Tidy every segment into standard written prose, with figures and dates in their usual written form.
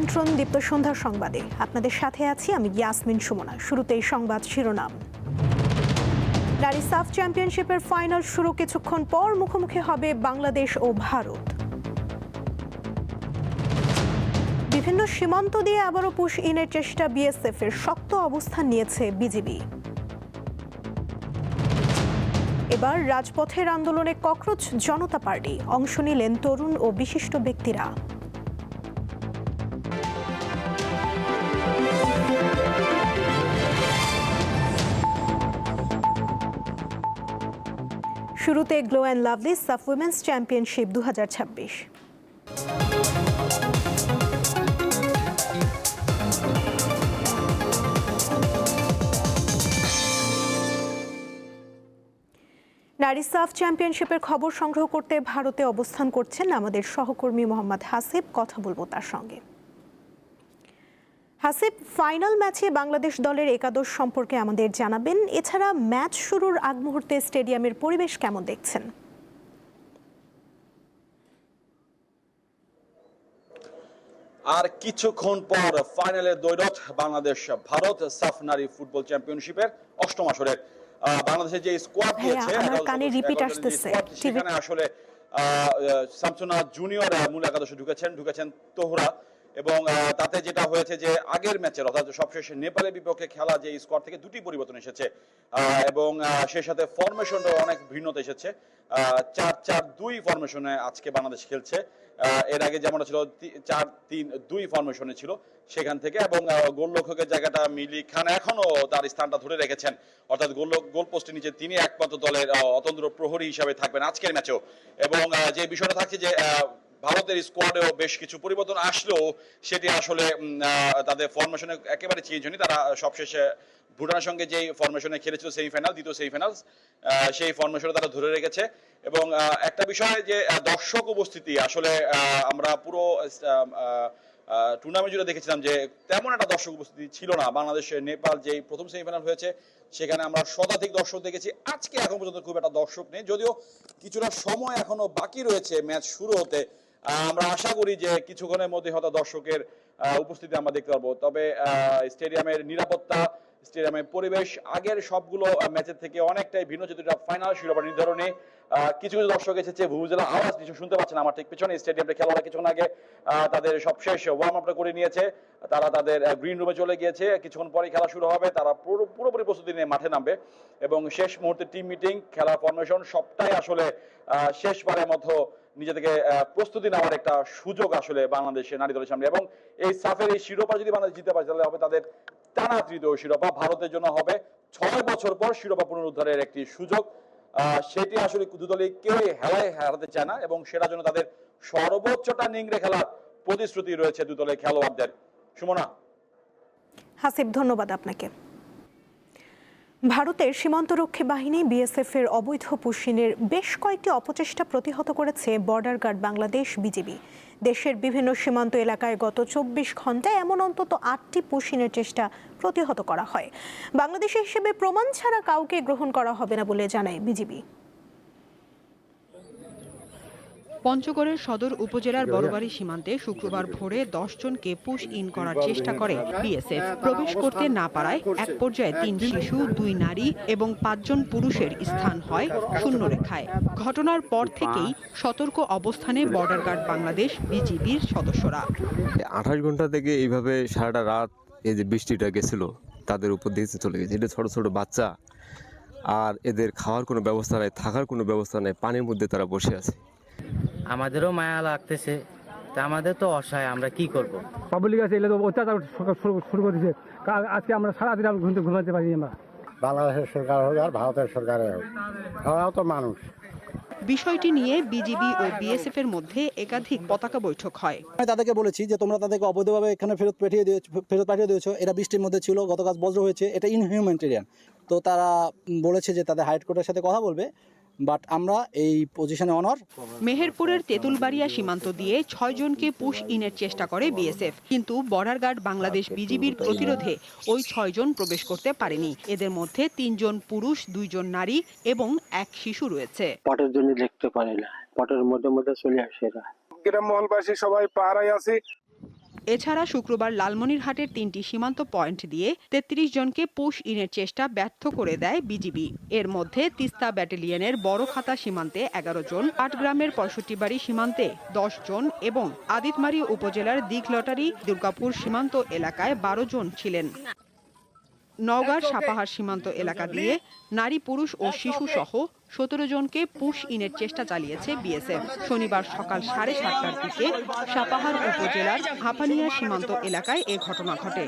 আমন্ত্রণ দীপ্ত সন্ধ্যা সংবাদে। আপনাদের সাথে আছি আমি ইয়াসমিন সুমনা। শুরুতেই সংবাদ শিরোনাম। নারী সাফ চ্যাম্পিয়নশিপের ফাইনাল শুরু কিছুক্ষণ পর মুখোমুখি হবে বাংলাদেশ ও ভারত। বিভিন্ন সীমান্ত দিয়ে আবারও পুশ ইনের চেষ্টা বিএসএফ এর, শক্ত অবস্থান নিয়েছে বিজিবি। এবার রাজপথের আন্দোলনে ককরোচ জনতা পার্টি, অংশ নিলেন তরুণ ও বিশিষ্ট ব্যক্তিরা। শুরুতে গ্লো অ্যান্ড লাভলি সাফ উইমেন্স চ্যাম্পিয়নশিপ 2026। নারী সাফ চ্যাম্পিয়নশিপের খবর সংগ্রহ করতে ভারতে অবস্থান করছেন আমাদের সহকর্মী মোহাম্মদ হাসিব। কথা বলবো তার সঙ্গে। হাসিব, ফাইনাল ম্যাচে বাংলাদেশ দলের একাদশ সম্পর্কে আমাদের জানাবেন। এছাড়া ম্যাচ শুরুর আগ মুহূর্তে স্টেডিয়ামের পরিবেশ কেমন দেখছেন? আর কিছুক্ষণ পর ফাইনালের দ্বৈরথ বাংলাদেশ ভারত সাফ নারী ফুটবল চ্যাম্পিয়নশিপের অষ্টম আসরের। বাংলাদেশের যে স্কোয়াড দিয়েছে সেখানে আসলে শামসুন্নাহার জুনিয়র মূল একাদশে ঢুকেছেন তোহরা, এবং তাতে যেটা হয়েছে যে আগের ম্যাচের অর্থাৎ সবশেষে নেপালের বিপক্ষে খেলা যে স্কোয়াড থেকে দুটি পরিবর্তন এসেছে, এবং সেই সাথে ফরমেশনটা অনেক ভিন্নতা এসেছে। 4-4-2 ফরমেশনে আজকে বাংলাদেশ খেলছে। এর আগে যেমনটা ছিল 4-3-2 ফরমেশনে ছিল সেখান থেকে, এবং গোলরক্ষকের জায়গাটা মিলি খান এখনো তার স্থানটা ধরে রেখেছেন, অর্থাৎ গোল পোস্টের নিচে তিনি একমাত্র দলের অতন্ত্র প্রহরী হিসাবে থাকবেন আজকের ম্যাচেও। এবং যে বিষয়টা থাকছে যে ভারতের স্কোয়াডেও বেশ কিছু পরিবর্তন আসলেও সেটি আসলে তাদের ফরমেশনে একেবারে চেঞ্জ হয়নি। তারা সবশেষে ভুটানের সঙ্গে যেই ফরমেশনে খেলেছিল দ্বিতীয় সেমিফাইনাল, সেই ফরমেশনে তারা ধরে রেখেছে। এবং একটা বিষয় যে দর্শক উপস্থিতি, আসলে আমরা পুরো টুর্নামেন্ট জুড়ে দেখেছিলাম যে তেমন একটা দর্শক উপস্থিতি ছিল না। বাংলাদেশের নেপাল যেই প্রথম সেমিফাইনাল হয়েছে সেখানে আমরা শতাধিক দর্শক দেখেছি। আজকে এখন পর্যন্ত খুব একটা দর্শক নেই, যদিও কিছুটা সময় এখনো বাকি রয়েছে ম্যাচ শুরু হতে। আমরা আশা করি যে কিছুক্ষণের মধ্যে হয়তো দর্শকের উপস্থিতি আমরা দেখতে পারবো। তবে স্টেডিয়ামের নিরাপত্তা, স্টেডিয়ামের পরিবেশ আগের সবগুলো ম্যাচের থেকে অনেকটাই ভিন্ন, যেহেতু এটা ফাইনাল শিরোপা নির্ধারণে। কিছু কিছু দর্শক এসেছে, ভুজেলা আওয়াজ কিছু শুনতে পাচ্ছেন আমার ঠিক পিছনে। স্টেডিয়ামে খেলোয়াড়রা কিছুক্ষণ আগে তাদের সবশেষ ওয়ার্ম আপটা করে নিয়েছে, তারা তাদের গ্রিন রুমে চলে গিয়েছে। কিছুক্ষণ পরে খেলা শুরু হবে, তারা পুরোপুরি প্রস্তুতি নিয়ে মাঠে নামবে, এবং শেষ মুহূর্তে টিম মিটিং, খেলার ফরমেশন সবটাই আসলে শেষবারের মতো নিজে থেকে প্রস্তুতি নেওয়ার একটা সুযোগ আসলে বাংলাদেশের নারী দলের সামনে। এবং এই সাফের এই শিরোপা যদি বাংলাদেশ জিতে পারে তাহলে হবে তাদের টানা তৃতীয় শিরোপা। ভারতের জন্য হবে 6 বছর পর শিরোপা পুনরুদ্ধারের একটি সুযোগ। সেটি আসলে দুদলই কেউ হারাতে চায় না, এবং সেটার জন্য তাদের সর্বোচ্চটা নিংড়ে খেলার প্রতিশ্রুতি রয়েছে দুদলের খেলোয়াড়দের। সুমনা। হাসিব, ধন্যবাদ আপনাকে। ভারতের সীমান্তরক্ষী বাহিনী বিএসএফ এর অবৈধ পুশিনের বেশ কয়েকটি অপচেষ্টা প্রতিহত করেছে বর্ডার গার্ড বাংলাদেশ বিজিবি। দেশের বিভিন্ন সীমান্ত এলাকায় গত 24 ঘন্টায় এমন অন্তত 8টি পুশিনের চেষ্টা প্রতিহত করা হয়। বাংলাদেশের হিসেবে প্রমাণ ছাড়া কাউকে গ্রহণ করা হবে না বলে জানায় বিজিবি। পঞ্চগড়ের সদর উপজেলার বড়বাড়ি সীমান্তে শুক্রবার ভোরে 10 জনকে পুশ ইন করার চেষ্টা করে বিএসএফ। প্রবেশ করতে না পারায় এক পর্যায়ে 3 শিশু, 2 নারী এবং 5 জন পুরুষের স্থান হয় শূন্যরেখায়। ঘটনার পর থেকেই সতর্ক অবস্থানে বর্ডার গার্ড বাংলাদেশ বিজিবির সদস্যরা। 28 ঘন্টা থেকে এইভাবে সারাটা রাত এই যে বৃষ্টিটা গেছিল তাদের উপর দিয়ে চলে গেছে। এটা ছোট ছোট বাচ্চা, আর এদের খাওয়ার কোনো ব্যবস্থা নাই, থাকার কোনো ব্যবস্থা নাই, পানির মধ্যে তারা বসে আছে। আমাদেরও মায়া লাগতেছে, তা আমাদের তো অসহায়, আমরা কি করব? পাবলিক আছে এলে তো অত্যাচার শুরু করেছে। আজকে আমরা সারাদিন ঘুমাতে পারি। আমরা বাংলাদেশের সরকার হোক আর ভারতের সরকার হোক, ওরাও তো মানুষ। বিষয়টি নিয়ে বিজিবি ও বিএসএফ এর মধ্যে একাধিক পতাকা বৈঠক হয়। আমি তাদেরকে বলেছি যে তোমরা তাদেরকে অবৈধভাবে এখানে ফেরত পাঠিয়ে দিয়েছো। এরা বৃষ্টির মধ্যে ছিল, গতকাল বজ্র হয়েছে, এটা ইনহিউম্যানিটেরিয়ান। তো তারা বলেছে যে তাদের হাইকোর্টের সাথে কথা বলবে, বাট আমরা এই পজিশনে অনর। মেহেরপুরের তেঁতুলবাড়িয়া সীমান্ত দিয়ে 6 জনকে পুশ ইনের চেষ্টা করে বিএসএফ, কিন্তু বর্ডার গার্ড বাংলাদেশ বিজিবির প্রতিরোধে ওই 6 জন প্রবেশ করতে পারেনি। এদের মধ্যে 3 জন পুরুষ, 2 জন নারী এবং 1 শিশু রয়েছে। পটের জন্য দেখতে পারে না, পটের মধ্যে চলে আসে এরা। গ্রাম মহলবাসী সবাই পাহারায় আছে। এছাড়া শুক্রবার লালমনিরহাটের 3টি সীমান্ত পয়েন্ট দিয়ে 33 জনকে পুশ ইনের চেষ্টা ব্যর্থ করে দেয় বিজিবি। এর মধ্যে তিস্তা ব্যাটালিয়নের বড়খাতা সীমান্তে 11 জন, পাটগ্রামের 65 বাড়ি সীমান্তে 10 জন এবং আদিতমারী উপজেলার দিঘলটারি দুর্গাপুর সীমান্ত এলাকায় 12 জন ছিলেন। নওগাঁর সাপাহার সীমান্ত এলাকা দিয়ে নারী, পুরুষ ও শিশু সহ 17 জনকে পুশ ইনের চেষ্টা চালিয়েছে বিএসএফ। শনিবার সকাল 7:30টার দিকে সাপাহার উপজেলার হাপানিয়া সীমান্ত এলাকায় এ ঘটনা ঘটে।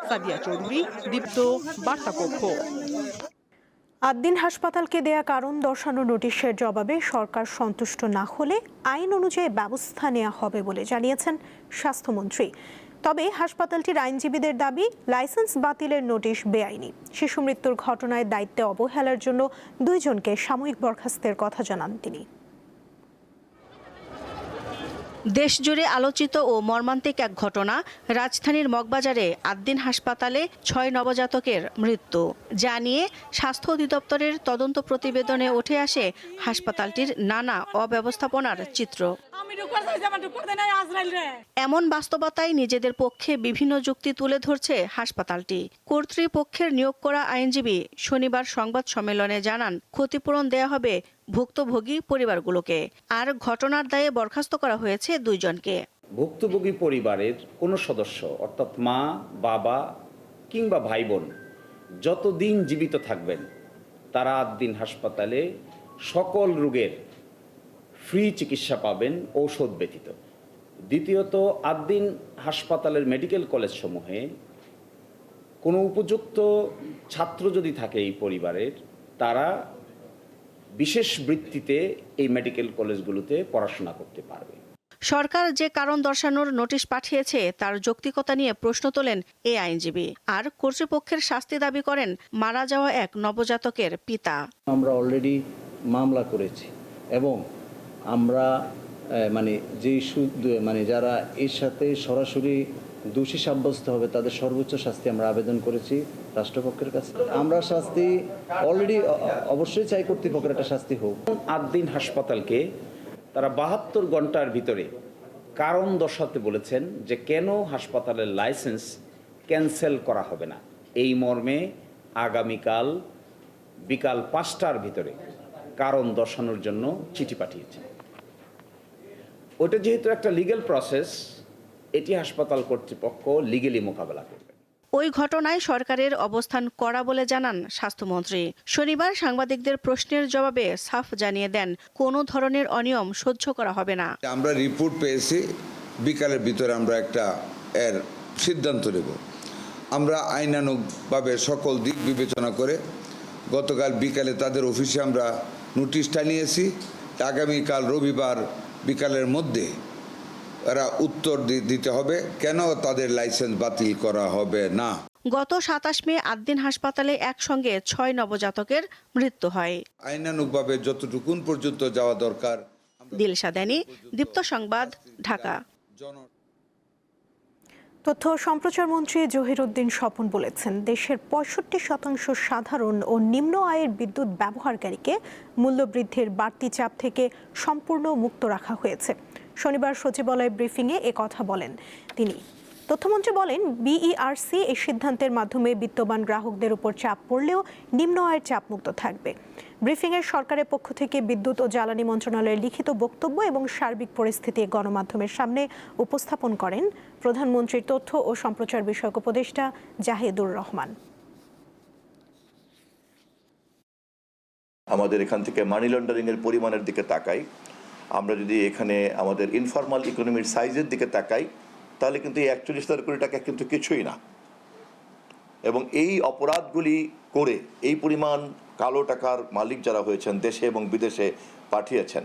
সাদিয়া চৌধুরী, দীপ্ত, বার্তা কক্ষ। আদ্দিন হাসপাতালকে দেয়া কারণ দর্শানো নোটিশের জবাবে সরকার সন্তুষ্ট না হলে আইন অনুযায়ী ব্যবস্থা নেওয়া হবে বলে জানিয়েছেন স্বাস্থ্যমন্ত্রী। তবে হাসপাতালটির আইনজীবীদের দাবি, লাইসেন্স বাতিলের নোটিশ বেআইনি। শিশু মৃত্যুর ঘটনায় দায়িত্বে অবহেলার জন্য 2 জনকে সাময়িক বরখাস্তের কথা জানান তিনি। দেশজুড়ে আলোচিত ও মর্মান্তিক এক ঘটনা, রাজধানীর মগবাজারে আদ্দিন হাসপাতালে 6 নবজাতকের মৃত্যু। যা নিয়ে স্বাস্থ্য অধিদপ্তরের তদন্ত প্রতিবেদনে উঠে আসে হাসপাতালটির নানা অব্যবস্থাপনার চিত্র। এমন বাস্তবতায় নিজেদের পক্ষে বিভিন্ন যুক্তি তুলে ধরছে হাসপাতালটি। কর্তৃপক্ষের নিয়োগ করা আইনজীবী শনিবার সংবাদ সম্মেলনে জানান, ক্ষতিপূরণ দেয়া হবে ভুক্তভোগী পরিবারগুলোকে। আর ঘটনার দায়ে বরখাস্ত করা হয়েছে 2 জনকে। ভুক্তভোগী পরিবারের কোনো সদস্য অর্থাৎ মা, বাবা কিংবা ভাই বোন যতদিন জীবিত থাকবেন তারা আদ্দিন হাসপাতালে সকল রোগের ফ্রি চিকিৎসা পাবেন, ঔষধ ব্যতীত। দ্বিতীয়ত, আদ্দিন হাসপাতালের মেডিকেল কলেজ সমূহে কোনো উপযুক্ত ছাত্র যদি থাকে এই পরিবারের, তারা বিশেষ বৃত্তিতে এই মেডিকেল কলেজগুলোতে পড়াশোনা করতে পারবে। সরকার যে কারণ দর্শানোর নোটিশ পাঠিয়েছে তার যৌক্তিকতা নিয়ে প্রশ্ন তোলেন এই আইনজীবী। আর কর্তৃপক্ষের শাস্তি দাবি করেন মারা যাওয়া এক নবজাতকের পিতা। আমরা অলরেডি মামলা করেছি এবং আমরা যারা এর সাথে সরাসরি দোষী সাব্যস্ত হবে তাদের সর্বোচ্চ শাস্তি আমরা আবেদন করেছি রাষ্ট্রপক্ষের কাছে। আমরা শাস্তি অলরেডি অবশ্যই চাই, কর্তৃপক্ষের একটা শাস্তি হোক। আদ্দিন হাসপাতালকে তারা 72 ঘন্টার ভিতরে কারণ দর্শাতে বলেছেন যে কেন হাসপাতালের লাইসেন্স ক্যান্সেল করা হবে না। এই মর্মে আগামীকাল বিকাল 5টার ভিতরে কারণ দর্শানোর জন্য চিঠি পাঠিয়েছে। ওটা যেহেতু একটা লিগ্যাল প্রসেস, এটি হাসপাতাল কর্তৃপক্ষ লিগ্যালি মোকাবেলা করবে। ওই ঘটনায় সরকারের অবস্থান কড়া বলে জানান স্বাস্থ্যমন্ত্রী। শনিবার সাংবাদিকদের প্রশ্নের জবাবে সাফ জানিয়ে দেন, কোনো ধরনের অনিয়ম সহ্য করা হবে না। আমরা রিপোর্ট পেয়েছি, বিকালের ভিতরে আমরা একটা এর সিদ্ধান্ত নেব। আমরা আইনানুগভাবে সকল দিক বিবেচনা করে গতকাল বিকালে তাদের অফিসে আমরা নোটিশটা নিয়েছি। আগামীকাল রবিবার বিকালের মধ্যে এরা উত্তর দিতে হবে কেন তাদের লাইসেন্স বাতিল করা হবে না। গত 27 মে আদ্দিন হাসপাতালে একসঙ্গে 6 নবজাতকের মৃত্যু হয়। আইনানুগভাবে যতটুকুন পর্যন্ত যাওয়া দরকার। দিলশা দানি, দীপ্ত সংবাদ, ঢাকা। তথ্য ও সম্প্রচার মন্ত্রী জহিরুদ্দিন স্বপন বলেছেন, দেশের 65% সাধারণ ও নিম্ন আয়ের বিদ্যুৎ ব্যবহারকারীকে মূল্যবৃদ্ধির বাড়তি চাপ থেকে সম্পূর্ণ মুক্ত রাখা হয়েছে। শনিবার সচিবালয় ব্রিফিংয়ে কথা বলেন তিনি। তথ্যমন্ত্রী বলেন, বিইআরসি এই সিদ্ধান্তের মাধ্যমে বিত্তবান গ্রাহকদের উপর চাপ পড়লেও নিম্ন আয়ের চাপ মুক্ত থাকবে। ব্রিফিংয়ে সরকারের পক্ষ থেকে বিদ্যুৎ ও জ্বালানি মন্ত্রণালয়ের লিখিত বক্তব্য এবং সার্বিক পরিস্থিতি গণমাধ্যমের সামনে উপস্থাপন করেন প্রধানমন্ত্রীর তথ্য ও সম্প্রচার বিষয়ক উপদেষ্টা জাহিদুর রহমান। আমাদের এখান থেকে মানি লন্ডারিং এর পরিমাণের দিকে তাকাই, আমরা যদি এখানে আমাদের ইনফর্মাল ইকোনমির সাইজের দিকে তাকাই, তাহলে কিন্তু এই 41,000 কোটি টাকা কিন্তু কিছুই না। এবং এই অপরাধগুলি করে এই পরিমাণ কালো টাকার মালিক যারা হয়েছেন, দেশে এবং বিদেশে পাঠিয়েছেন,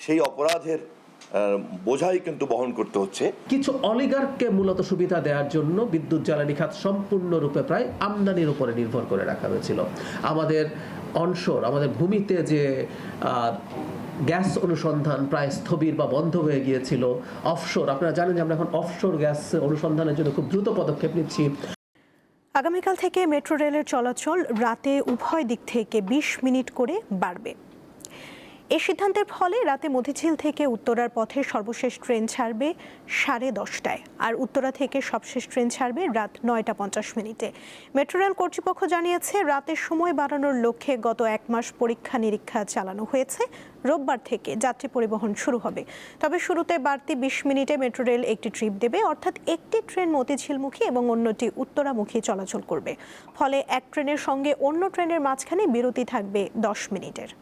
সেই অপরাধের বোঝাই কিন্তু বহন করতে হচ্ছে। কিছু অলিগার্ককে মূলত সুবিধা দেওয়ার জন্য বিদ্যুৎ জ্বালানি খাত সম্পূর্ণরূপে প্রায় আমদানির উপরে নির্ভর করে রাখা হয়েছিল। আমাদের অনশোর, আমাদের ভূমিতে যে গ্যাস অনুসন্ধান প্রায় স্থবির বা বন্ধ হয়ে গিয়েছিল। অফশোর, আপনারা জানেন যে আমরা এখন অফশোর গ্যাস অনুসন্ধানের জন্য খুব দ্রুত পদক্ষেপ নিচ্ছি। আগামীকাল থেকে মেট্রো রেলের চলাচল রাতে উভয় দিক থেকে 20 মিনিট করে বাড়বে। এই সিদ্ধান্তের ফলে রাতে মতিঝিল থেকে উত্তরার পথে সর্বশেষ ট্রেন ছাড়বে 10:30টায়, আর উত্তরা থেকে সবশেষ ট্রেন ছাড়বে রাত 9:50 মেট্রো রেল কর্তৃপক্ষ জানিয়েছে, রাতের সময় বাড়ানোর লক্ষ্যে গত 1 মাস পরীক্ষা নিরীক্ষা চালানো হয়েছে। রোববার থেকে যাত্রী পরিবহন শুরু হবে। তবে শুরুতে বাড়তি 20 মিনিটে মেট্রো রেল একটি ট্রিপ দেবে, অর্থাৎ একটি ট্রেন মতিঝিলমুখী এবং অন্যটি উত্তরামুখী চলাচল করবে। ফলে এক ট্রেনের সঙ্গে অন্য ট্রেনের মাঝখানে বিরতি থাকবে 10 মিনিটের।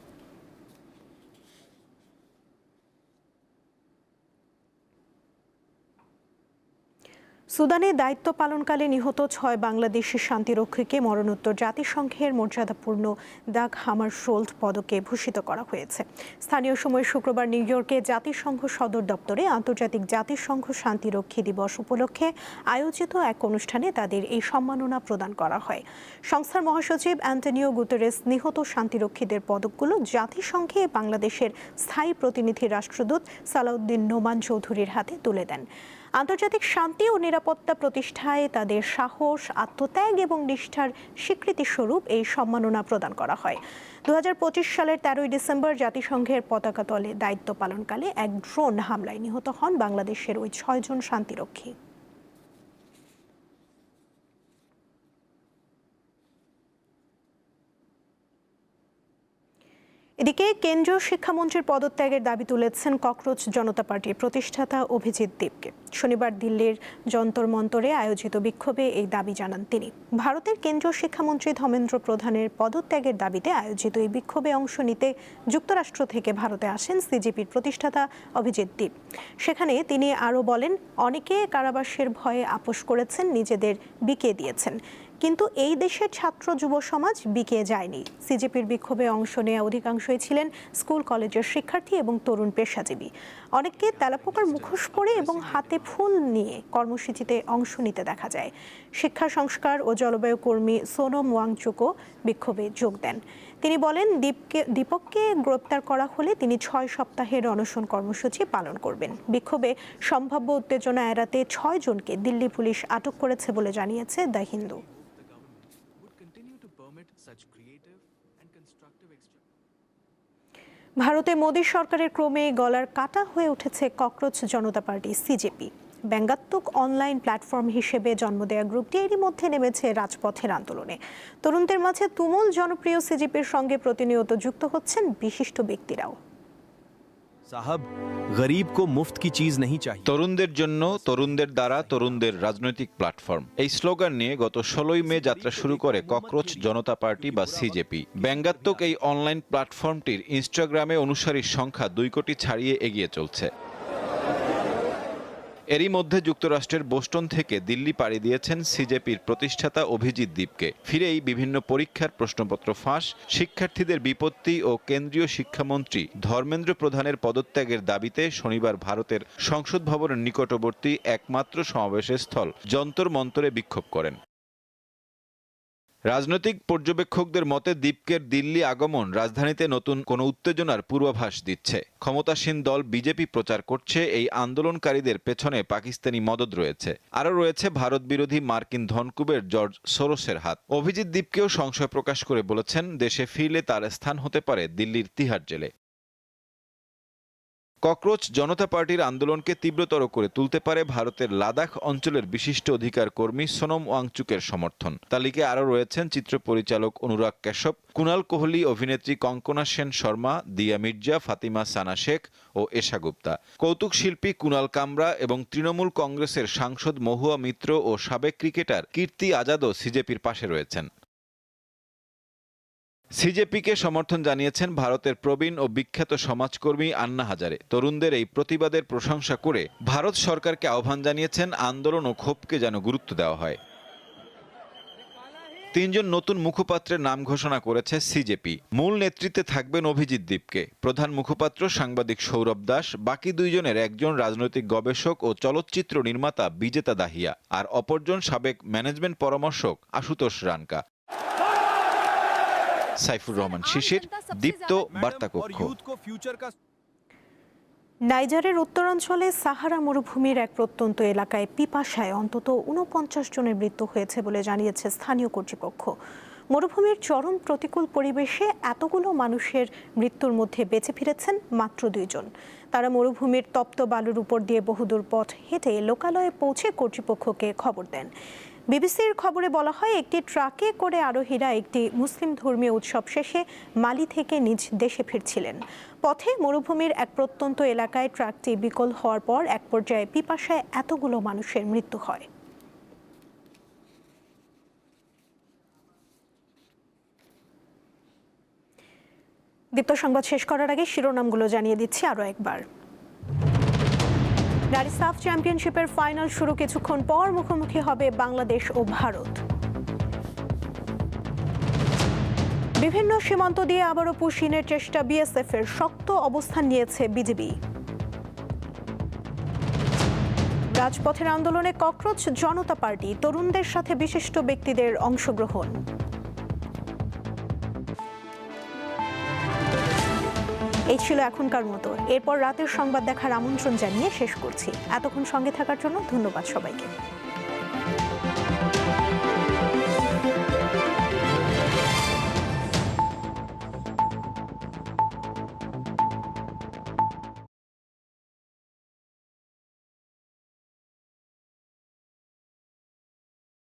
সুদানে দায়িত্ব পালনকালে নিহত 6 বাংলাদেশি শান্তিরক্ষীকে মরণোত্তর জাতিসংঘের মর্যাদাপূর্ণ দাগ হামারশোল্ড পদকে ভূষিত করা হয়েছে। স্থানীয় সময় শুক্রবার নিউ ইয়র্কে জাতিসংঘ সদর দপ্তরে আন্তর্জাতিক জাতিসংঘ শান্তিরক্ষী দিবস উপলক্ষে আয়োজিত এক অনুষ্ঠানে তাদের এই সম্মাননা প্রদান করা হয়। সংস্থার মহাসচিব অ্যান্টনিও গুতেরেস নিহত শান্তিরক্ষীদের পদকগুলো জাতিসংঘে বাংলাদেশের স্থায়ী প্রতিনিধি রাষ্ট্রদূত সালাউদ্দিন নোমান চৌধুরীর হাতে তুলে দেন। আন্তর্জাতিক শান্তি ও নিরাপত্তা প্রতিষ্ঠায় তাদের সাহস, আত্মত্যাগ এবং নিষ্ঠার স্বীকৃতি স্বরূপ এই সম্মাননা প্রদান করা হয়। 2025 সালের 13 ডিসেম্বর জাতিসংঘের পতাকা তলে দায়িত্ব পালনকালে এক ড্রোন হামলায় নিহত হন বাংলাদেশের ওই 6 জন শান্তিরক্ষী। এদিকে কেন্দ্রীয় শিক্ষামন্ত্রীর পদত্যাগের দাবি তুলেছেন ককরোচ জনতা পার্টির প্রতিষ্ঠাতা অভিজিৎ দীপকে। শনিবার দিল্লির যন্তর মন্তরে আয়োজিত বিক্ষোভে এই দাবি জানান তিনি। ভারতের কেন্দ্রীয় শিক্ষামন্ত্রী ধর্মেন্দ্র প্রধানের পদত্যাগের দাবিতে আয়োজিত এই বিক্ষোভে অংশ নিতে যুক্তরাষ্ট্র থেকে ভারতে আসেন সিজেপির প্রতিষ্ঠাতা অভিজিৎ দীপ। সেখানে তিনি আরও বলেন, অনেকে কারাবাসের ভয়ে আপোষ করেছেন, নিজেদের বিকিয়ে দিয়েছেন, কিন্তু এই দেশের ছাত্র যুব সমাজ বিকিয়ে যায়নি। সিজেপির বিক্ষোভে অংশ নেওয়া অধিকাংশই ছিলেন স্কুল কলেজের শিক্ষার্থী এবং তরুণ পেশাজীবী। অনেককে তেলাপোকার মুখোশ পরে এবং হাতে ফুল নিয়ে কর্মসূচিতে অংশ নিতে দেখা যায়। শিক্ষা সংস্কার ও জলবায়ু কর্মী সোনম ওয়াংচুকও বিক্ষোভে যোগ দেন। তিনি বলেন, দীপককে গ্রেপ্তার করা হলে তিনি 6 সপ্তাহের অনশন কর্মসূচি পালন করবেন। বিক্ষোভে সম্ভাব্য উত্তেজনা এড়াতে 6 জনকে দিল্লি পুলিশ আটক করেছে বলে জানিয়েছে দ্য হিন্দু। ভারতে মোদী সরকারের ক্রমে গলার কাটা হয়ে উঠেছে ককরোচ জনতা পার্টি সিজেপি। ব্যঙ্গাত্মক অনলাইন প্ল্যাটফর্ম হিসেবে জন্ম দেয়া গ্রুপটি এরই মধ্যে নেমেছে রাজপথের আন্দোলনে। তরুণদের মাঝে তুমুল জনপ্রিয় সিজেপির সঙ্গে প্রতিনিয়ত যুক্ত হচ্ছেন বিশিষ্ট ব্যক্তিরাও। সাহাব, গরিব কো মুফত কি চিজ নেই চাহিয়ে। তরুণদের জন্য, তরুণদের দ্বারা, তরুণদের রাজনৈতিক প্ল্যাটফর্ম, এই স্লোগান নিয়ে গত 16 মে যাত্রা শুরু করে ককরোচ জনতা পার্টি বা সিজেপি। ব্যঙ্গাত্মক এই অনলাইন প্ল্যাটফর্মটির ইনস্টাগ্রামে অনুসারীর সংখ্যা 2 কোটি ছাড়িয়ে এগিয়ে চলছে। এরই মধ্যে যুক্তরাষ্ট্রের বোস্টন থেকে দিল্লি পাড়ি দিয়েছেন সিজেপির প্রতিষ্ঠাতা অভিজিৎ দীপকে। ফিরেই বিভিন্ন পরীক্ষার প্রশ্নপত্র ফাঁস, শিক্ষার্থীদের বিপত্তি ও কেন্দ্রীয় শিক্ষামন্ত্রী ধর্মেন্দ্র প্রধানের পদত্যাগের দাবিতে শনিবার ভারতের সংসদ ভবনের নিকটবর্তী একমাত্র সমাবেশের স্থল যন্তর মন্তরে বিক্ষোভ করেন। রাজনৈতিক পর্যবেক্ষকদের মতে দীপকের দিল্লি আগমন রাজধানীতে নতুন কোনো উত্তেজনার পূর্বাভাস দিচ্ছে। ক্ষমতাসীন দল বিজেপি প্রচার করছে এই আন্দোলনকারীদের পেছনে পাকিস্তানি মদদ রয়েছে। আরও রয়েছে ভারত বিরোধী মার্কিন ধনকুবের জর্জ সোরোসের হাত। অভিজিৎ দীপকেও সংশয় প্রকাশ করে বলেছেন, দেশে ফিরলে তার স্থান হতে পারে দিল্লির তিহার জেলে। ককরোচ জনতা পার্টির আন্দোলনকে তীব্রতর করে তুলতে পারে ভারতের লাদাখ অঞ্চলের বিশিষ্ট অধিকার কর্মী সোনম ওয়াংচুকের সমর্থন। তালিকায় আরও রয়েছেন চিত্র পরিচালক অনুরাগ কাশ্যপ, কুণাল কোহলি, অভিনেত্রী কঙ্কনা সেন শর্মা, দিয়া মির্জা, ফাতিমা সানা শেখ ও এশা গুপ্তা, কৌতুক শিল্পী কুণাল কামরা এবং তৃণমূল কংগ্রেসের সাংসদ মহুয়া মিত্র ও সাবেক ক্রিকেটার কীর্তি আজাদও সিজেপির পাশে রয়েছেন। সিজেপিকে সমর্থন জানিয়েছেন ভারতের প্রবীণ ও বিখ্যাত সমাজকর্মী আন্না হাজারে। তরুণদের এই প্রতিবাদের প্রশংসা করে ভারত সরকারকে আহ্বান জানিয়েছেন আন্দোলন ও ক্ষোভকে যেন গুরুত্ব দেওয়া হয়। 3 জন নতুন মুখপাত্রের নাম ঘোষণা করেছে সিজেপি। মূল নেতৃত্বে থাকবেন অভিজিৎ দীপকে, প্রধান মুখপাত্র সাংবাদিক সৌরভ দাস, বাকি 2 জনের একজন রাজনৈতিক গবেষক ও চলচ্চিত্র নির্মাতা বিজেতা দাহিয়া, আর অপরজন সাবেক ম্যানেজমেন্ট পরামর্শক আশুতোষ রানকা। সাইফুর রহমান শিশির, দীপ্ত বার্তা কক্ষ। নাইজারের উত্তরাঞ্চলে সাহারা মরুভূমির এক প্রত্যন্ত এলাকায় পিপাসায় অন্তত 49 জনের মৃত্যু হয়েছে বলে জানিয়েছে স্থানীয় কর্তৃপক্ষ। মরুভূমির চরম প্রতিকূল পরিবেশে এতগুলো মানুষের মৃত্যুর মধ্যে বেঁচে ফিরেছেন মাত্র 2 জন। তারা মরুভূমির তপ্ত বালুর উপর দিয়ে বহুদূর পথ হেঁটে লোকালয়ে পৌঁছে কর্তৃপক্ষকে খবর দেন। বিবিসির খবরে বলা হয়, একটি ট্রাকে করে আরোহীরা একটি মুসলিম ধর্মীয় উৎসব শেষে মালি থেকে নিজ দেশে ফিরছিলেন। পথে মরুভূমির এক প্রত্যন্ত এলাকায় ট্রাকটি বিকল হওয়ার পর এক পর্যায়ে পিপাসায় এতগুলো মানুষের মৃত্যু হয়। দীপ্ত সংবাদ শেষ করার আগে শিরোনামগুলো জানিয়ে দিচ্ছি আরও একবার। নারী সাফ চ্যাম্পিয়নশিপের ফাইনাল শুরু কিছুক্ষণ পর মুখোমুখি হবে বাংলাদেশ ও ভারত। বিভিন্ন সীমান্ত দিয়ে আবারও পুশিনের চেষ্টা বিএসএফের, শক্ত অবস্থান নিয়েছে বিজিবি। রাজপথের আন্দোলনে ককরোচ জনতা পার্টি, তরুণদের সাথে বিশিষ্ট ব্যক্তিদের অংশগ্রহণ। এই ছিল এখনকার মতো। এরপর রাতের সংবাদ দেখার আমন্ত্রণ জানিয়ে শেষ করছি। এতক্ষণ সঙ্গে থাকার জন্য ধন্যবাদ সবাইকে।